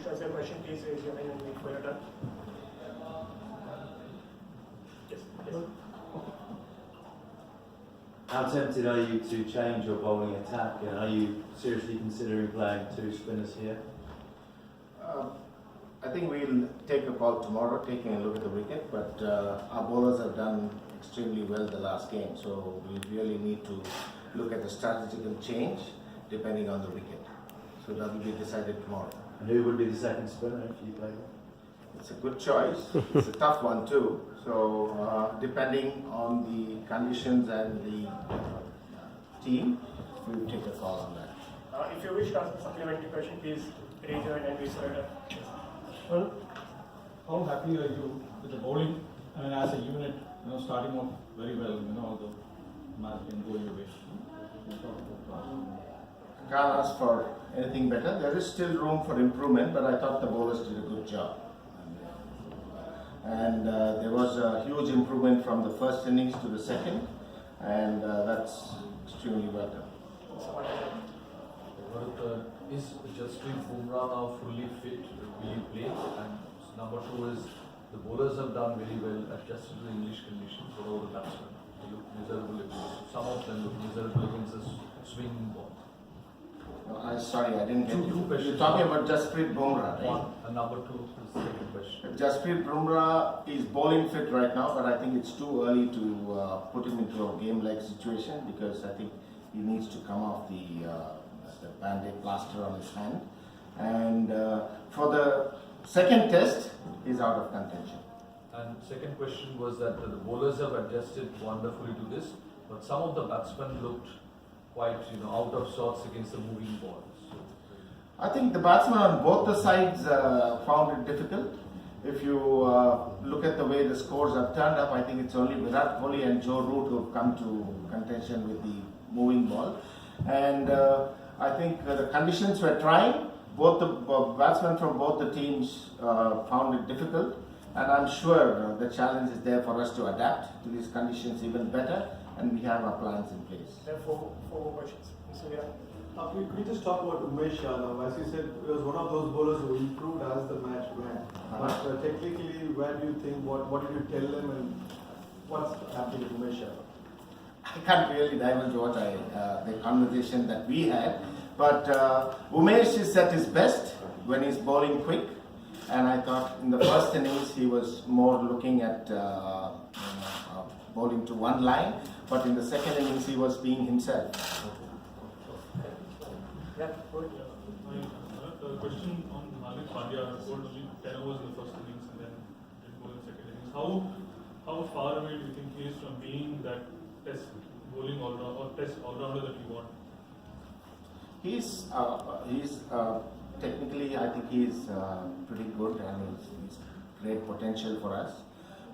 to ask a question, please raise your hand and wait for your turn. Yes. How tempted are you to change your bowling attack, and are you seriously considering playing two spinners here? I think we'll take a call tomorrow, taking a look at the wicket, but our bowlers have done extremely well the last game, so we really need to look at the strategical change depending on the wicket. So that will be decided tomorrow. And who would be the second spinner if you play that? It's a good choice. It's a tough one too. So depending on the conditions and the team, we'll take a call on that. If you wish to ask a supplementary question, please raise your hand and wait for your turn. Well, how happy are you with the bowling? I mean, as a unit, starting off very well, the match can go your way. Can't ask for anything better. There is still room for improvement, but I thought the bowlers did a good job. And there was a huge improvement from the first innings to the second, and that's extremely well done. Is Jasprit Bumrah now fully fit? Will he play? And number two is the bowlers have done very well adjusted to the English conditions. What about the batsmen? They look miserable against. Some of them look miserable against the swinging ball. Sorry, I didn't get Two you. questions. You're talking about Jasprit Bumrah, right? One. And number two is the second question. Jasprit Bumrah is bowling fit right now, but I think it's too early to put him into a game-like situation because I think he needs to come off the Band-Aid plaster on his hand. And for the second test, he's out of contention. And second question was that the bowlers have adjusted wonderfully to this, but some of the batsmen looked quite out of sorts against the moving balls. So, I think the batsmen on both the sides found it difficult. If you look at the way the scores have turned up, I think it's only Virat Kohli and Joe Root who have come to contention with the moving ball. And I think the conditions were trying. Both the batsmen from both the teams found it difficult. And I'm sure the challenge is there for us to adapt to these conditions even better. And we have our plans in place. There are four more questions. So, yeah. Could you just talk about Umesh Yadav? As you said, he was one of those bowlers who improved as the match went. But technically, where do you think, what did you tell them and what's happening with Umesh Yadav? I can't really divulge what the conversation that we had. But Umesh is at his best when he's bowling quick. And I thought in the first innings he was more looking at bowling to one line. But in the second innings he was being himself. Yeah, good. A question on Hardik Pandya. Scored only 10 overs in the first innings and then didn't bowl in the second innings. How far away do you think he is from being that test bowling all-rounder or test all-rounder that you want? He's technically, I think he's pretty good and he's great potential for us.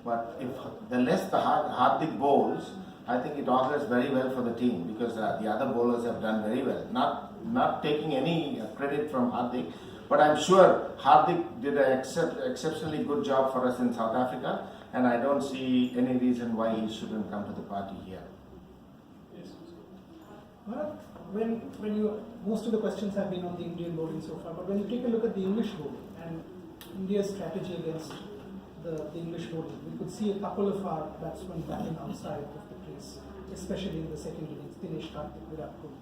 But if the less the Hardik bowls, I think it augurs very well for the team because the other bowlers have done very well. Not taking any credit from Hardik, but I'm sure Hardik did an exceptionally good job for us in South Africa, and I don't see any reason why he shouldn't come to the party here. Yes. Well, when you most of the questions have been on the Indian bowling so far, but when you take a look at the English bowling and India's strategy against the English bowling, we could see a couple of our batsmen batting outside of the crease, especially in the second innings, Dinesh Karthik, Virat Kohli.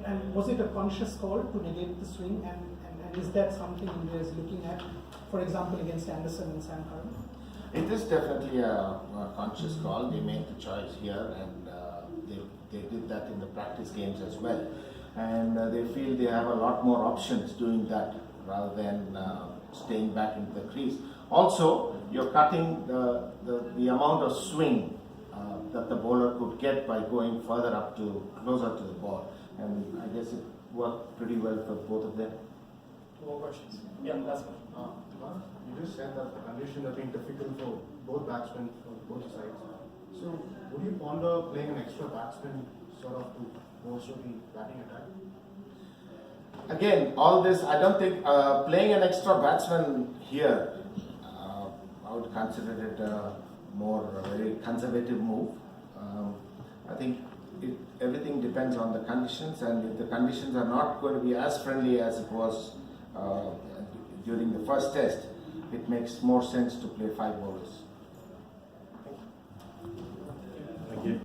And was it a conscious call to negate the swing? And is that something India is looking at, for example, against Anderson and Sam Curran? It is definitely a conscious call. They made the choice here, and they did that in the practice games as well. And they feel they have a lot more options doing that rather than staying back into the crease. Also, you're cutting the amount of swing that the bowler could get by going further up to closer to the ball. And I guess it worked pretty well for both of them. Two more questions. Yeah, last one. You just said that the conditions have been difficult for both batsmen from both sides. So, would you ponder playing an extra batsman sort of to bolster the batting attack? Again, all this, I don't think playing an extra batsman here, I would consider it a very conservative move. I think everything depends on the conditions, and if the conditions are not going to be as friendly as it was during first test, it makes more sense to play 5 bowlers.